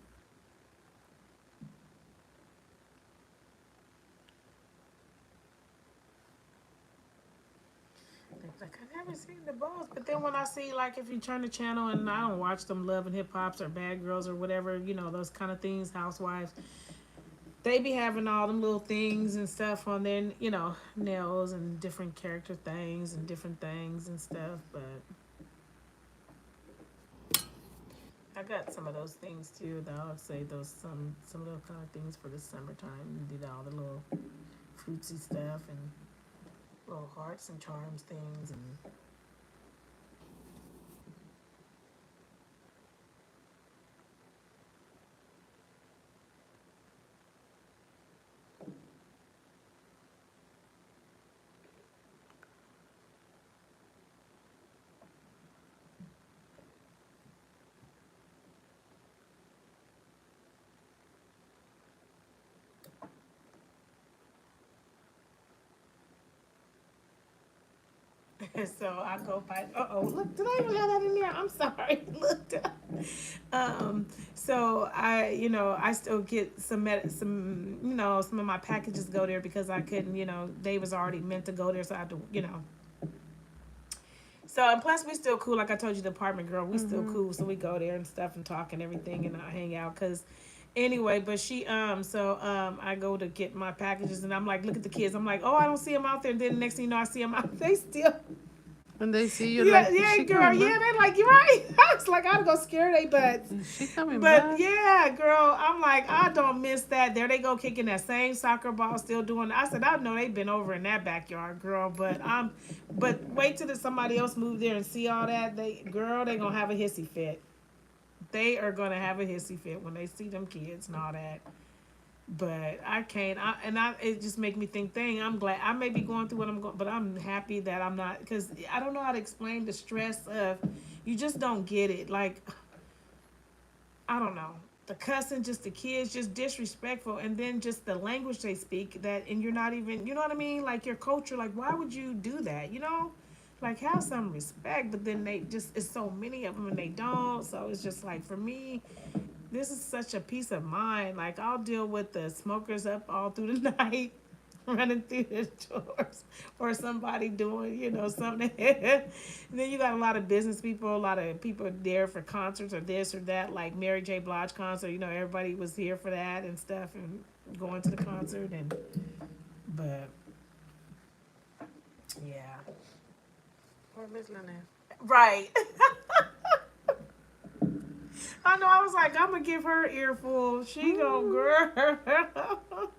They Like I never seen the boss, but then when I see like if you turn the channel and I don't watch them Love and Hip Hops or Bad Girls or whatever, those kind of things, Housewives, they be having all them little things and stuff on their nails and different character things and different things and stuff. But I got some of those things too. Though I'd say those some little kind of things for the summertime. You did all the little fruitsy stuff and little hearts and charms things and so I go by. Look, did I even have that in there? I'm sorry. Look. So I still get some of my packages go there because I couldn't, they was already meant to go there, so I had to. So and plus we still cool. Like I told you, the apartment girl, we still cool. So we go there and stuff and talk and everything, and I hang out. Cause anyway, but I go to get my packages, and I'm like, look at the kids. I'm like, oh, I don't see them out there. And then the next thing you know, I see them out. They still. When they see you, Yeah, like, is yeah, she girl. coming Yeah, back? they like, you're right. I was like, I'd go scare they butts. Is she coming But back? yeah, girl, I'm like, I don't miss that. There they go kicking that same soccer ball, still doing. I said, I know they've been over in that backyard, girl. But wait till somebody else move there and see all that. They gonna have a hissy fit. They are gonna have a hissy fit when they see them kids and all that. But I can't. It just make me think. Dang, I'm glad. I may be going through what I'm going, but I'm happy that I'm not because I don't know how to explain the stress of. You just don't get it. Like I don't know. The cussing, just the kids, just disrespectful, and then just the language they speak that, and you're not even, you know what I mean? Like your culture, like why would you do that? Like have some respect, but then they just, it's so many of them and they don't. So it's just like for me, this is such a peace of mind. Like I'll deal with the smokers up all through the night, running through the doors, or somebody doing, something. And then you got a lot of business people, a lot of people there for concerts or this or that, like Mary J. Blige concert. Everybody was here for that and stuff, and going to the concert but yeah, Poor Miss Lynette. right. I know. I was like, I'm gonna give her an earful. She gonna girl.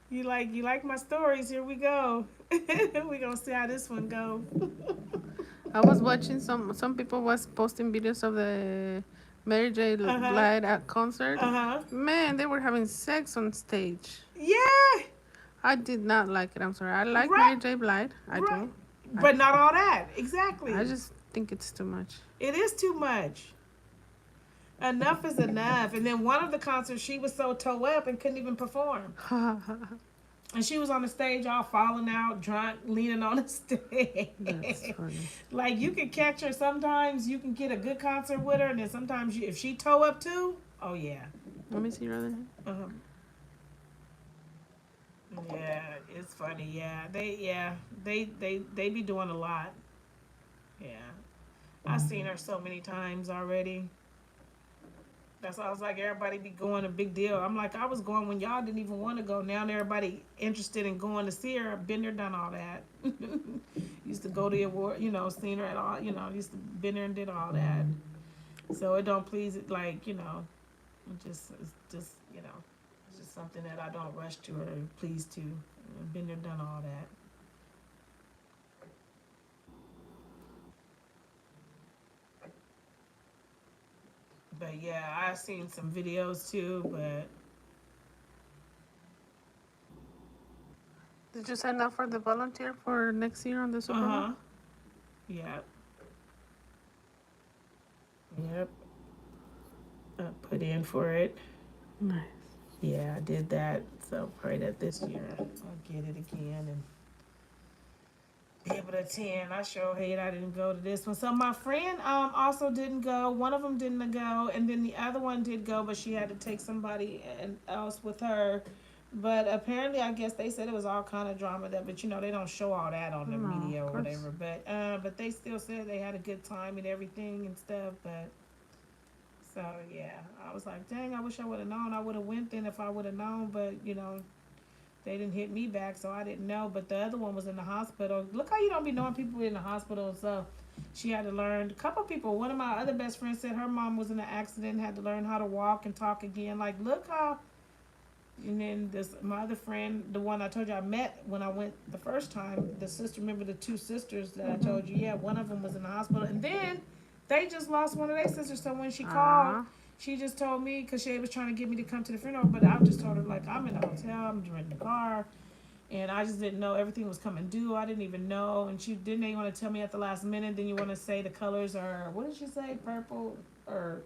You like my stories? Here we go. We gonna see how this one go. I was watching some people was posting videos of the Mary J. Uh huh. Blige at concert. Uh huh. Man, they were having sex on stage. Yeah. I did not like it. I'm sorry. I like Right. Mary J. Blige. I Right. do. But not all that. I Exactly. just think it's too much. It is too much. Enough is enough. And then one of the concerts, she was so toe up and couldn't even perform. And she was on the stage all falling out, drunk, leaning on the That's stage. funny. Like you can catch her sometimes. You can get a good concert with her, and then sometimes if she toe up too, oh yeah. Let me see your other hand. Uh-huh. Yeah, it's funny. They be doing a lot. Yeah, I've seen her so many times already. That's why I was like, everybody be going a big deal. I'm like, I was going when y'all didn't even want to go. Now everybody interested in going to see her. I've been there, done all that. Used to go to the award, seen her at all, used to been there and did all that. So it don't please it, like, it's just something that I don't rush to or please to. I've been there, done all that. But yeah, I've seen some videos too, but Did you sign up for the volunteer for next year on the Super Bowl? uh-huh. Yeah. Yep. I put in for it. Nice. Yeah, I did that. So pray that this year I'll get it again and be able to attend. I sure hate I didn't go to this one. So my friend also didn't go. One of them didn't go, and then the other one did go, but she had to take somebody else with her. But apparently, I guess they said it was all kind of drama that, but they don't show all that on the No, media of or course. whatever. But they still said they had a good time and everything and stuff. But so yeah, I was like, dang, I wish I would have known. I would have went then if I would have known. But they didn't hit me back, so I didn't know. But the other one was in the hospital. Look how you don't be knowing people in the hospital. So she had to learn. A couple people. One of my other best friends said her mom was in an accident, had to learn how to walk and talk again. Like, look how. And then this my other friend, the one I told you I met when I went the first time, the sister. Remember the two sisters that I told you? Yeah, one of them was in the hospital, and then they just lost one of their sisters. So when she called, Ah, she just told me because she was trying to get me to come to the funeral, but I just told her like I'm in a hotel, I'm renting a car, and I just didn't know everything was coming due. I didn't even know, and she didn't even want to tell me at the last minute. Then you want to say the colors are what did she say? Purple or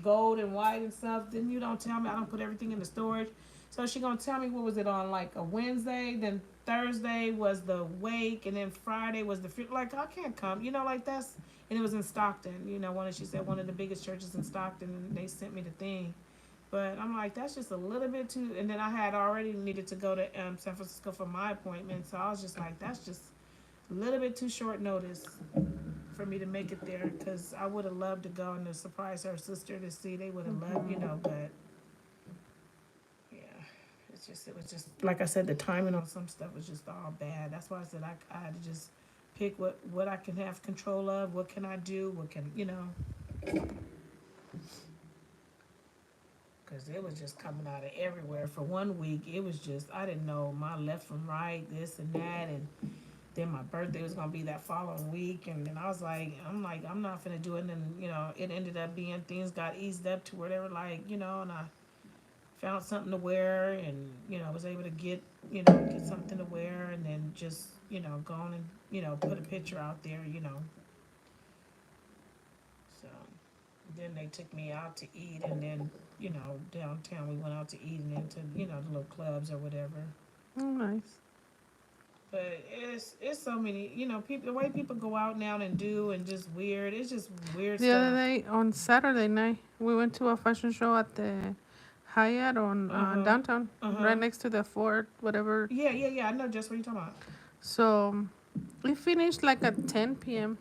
gold and white and stuff. Then you don't tell me. I don't put everything in the storage. So she gonna tell me what was it on like a Wednesday, then Thursday was the wake, and then Friday was the like I can't come, like that's and it was in Stockton, she said one of the biggest churches in Stockton, and they sent me the thing. But I'm like, that's just a little bit too. And then I had already needed to go to San Francisco for my appointment, so I was just like, that's just a little bit too short notice for me to make it there because I would have loved to go and to surprise her sister to see. They would have loved, but yeah, it was just like I said, the timing on some stuff was just all bad. That's why I said I had to just pick what I can have control of, what can I do, what can because it was just coming out of everywhere. For 1 week, it was just I didn't know my left from right, this and that, and then my birthday was gonna be that following week, and then I'm not gonna do it. And then it ended up being things got eased up to where they were like, and I found something to wear, and was able to get something to wear, and then just go on and put a picture out there, so then they took me out to eat, and then downtown we went out to eat, and then to the little clubs or whatever. oh, nice. But it's so many people, the way people go out now and do and just weird, it's just weird The other stuff. day on Saturday night, we went to a fashion show at the Hyatt on Uh-huh. downtown, Uh-huh. right next to the fort, whatever. Yeah, I know just what you're talking about. So we finished like at 10 p.m.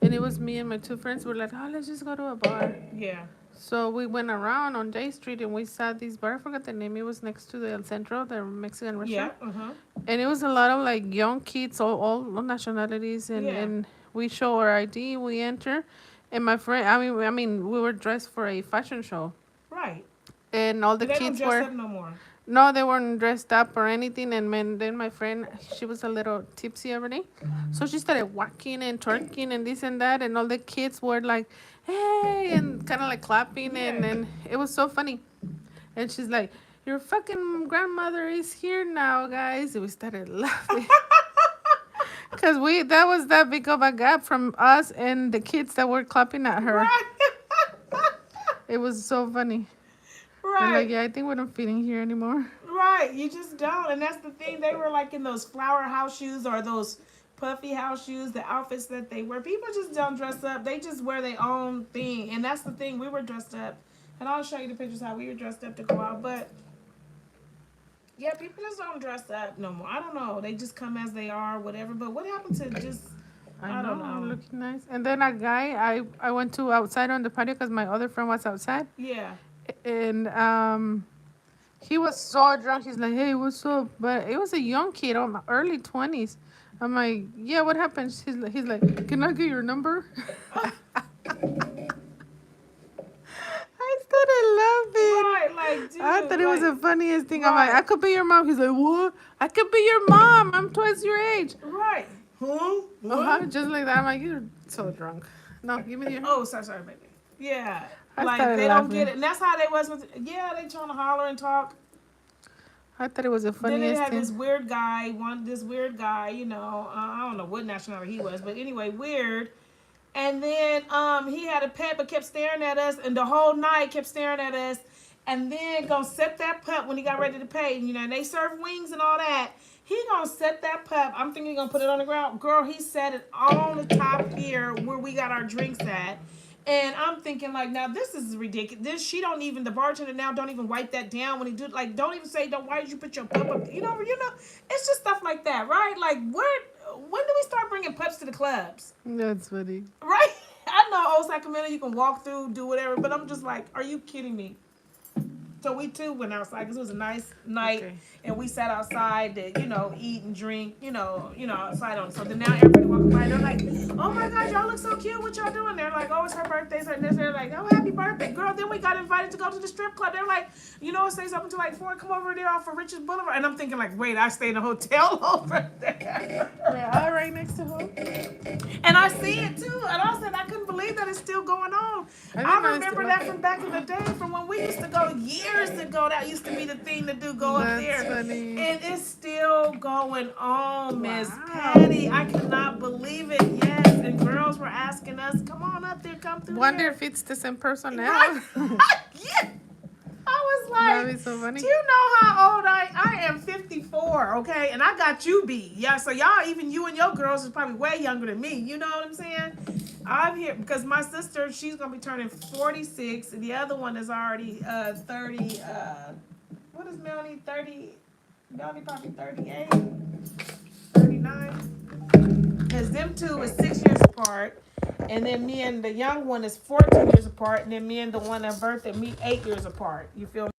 And it was me and my two friends. We're like, oh, let's just go to a bar. Yeah. So we went around on J Street and we saw this bar. I forgot the name. It was next to the El Centro, the Mexican Yeah. restaurant. Uh-huh. And it was a lot of like young kids, all nationalities. Yeah. And we show our ID, we enter. And my friend, I mean, we were dressed for a fashion show. Right. And all the But they don't kids dress were, up no more. no, they weren't dressed up or anything. And then my friend, she was a little tipsy already. So she started walking and twerking and this and that. And all the kids were like, hey, and kind of like clapping. Yeah. And it was so funny. And she's like, your fucking grandmother is here now, guys. And we started laughing. Because that was that big of a gap from us and the kids that were clapping at her. Right. It was so funny. And like, Right. yeah, I think we're not fitting here anymore. Right. You just don't. And that's the thing. They were like in those flower house shoes or those puffy house shoes, the outfits that they wear. People just don't dress up. They just wear their own thing. And that's the thing. We were dressed up. And I'll show you the pictures how we were dressed up to go out. But yeah, people just don't dress up no more. I don't know. They just come as they are, whatever. But what happened to just I don't know. Looking nice. And then a guy, I went to outside on the patio because my other friend was outside. Yeah. And he was so drunk. He's like, hey, what's up? But it was a young kid, early 20s. I'm like, yeah, what happened? He's like, can I get your number? I started laughing. Right, like, dude. I thought it was like, the funniest thing. I'm like, right. I could be your mom. He's like, what? I could be your mom. I'm twice your age. Right. Huh? Just like that. I'm like, you're so drunk. No, give me your. Oh, sorry, baby. Yeah. I Like, started they laughing. don't get it. And that's how they was with, yeah, they trying to holler and talk. I thought it was the Then they funniest had thing. this weird guy, I don't know what nationality he was, but anyway, weird. And then he had a pet but kept staring at us, and the whole night kept staring at us. And then gonna set that pup when he got ready to pay. And they serve wings and all that. He gonna set that pup. I'm thinking he gonna put it on the ground. Girl, he set it on the top here where we got our drinks at. And I'm thinking like, now this is ridiculous. This she don't even the bartender now don't even wipe that down when he do like don't even say don't why did you put your pup up? You know, it's just stuff like that, right? Like when do we start bringing pups to the clubs? That's funny. Right? I know Old Sacramento you can walk through, do whatever, but I'm just like, are you kidding me? So we too went outside because it was a nice night, Okay. and we sat outside to eat and drink, outside on. So then now everybody walking by, they're like, "Oh my God, y'all look so cute! What y'all doing?" They're like, "Oh, it's her birthday." So they're like, "Oh, happy birthday, girl!" Then we got invited to go to the strip club. They're like, it stays up until like 4. Come over there off of Richards Boulevard, and I'm thinking like, wait, I stay in a hotel over there. Yeah, right next to home. And I see it too. And I said, I couldn't believe that it's still going on. I didn't I know it's remember still that like from back in the day, from when we used to go years ago. That used to be the thing to do, go up That's there. funny. And it's still going on, Miss Wow. Patty. I cannot believe it. Yes. And girls were asking us, come on up there, come through Wonder here. if it's the same person now. Right? Yeah. I was That'd like, be so funny. do you know how old I am? 54, okay? And I got you beat. Yeah, so y'all, even you and your girls is probably way younger than me. You know what I'm saying? I'm here because my sister, she's going to be turning 46. And the other one is already 30. What is Melanie? 30. Melanie probably 38, 39. Because them two is 6 years apart. And then me and the young one is 14 years apart. And then me and the one that birthed me 8 years apart. You feel me?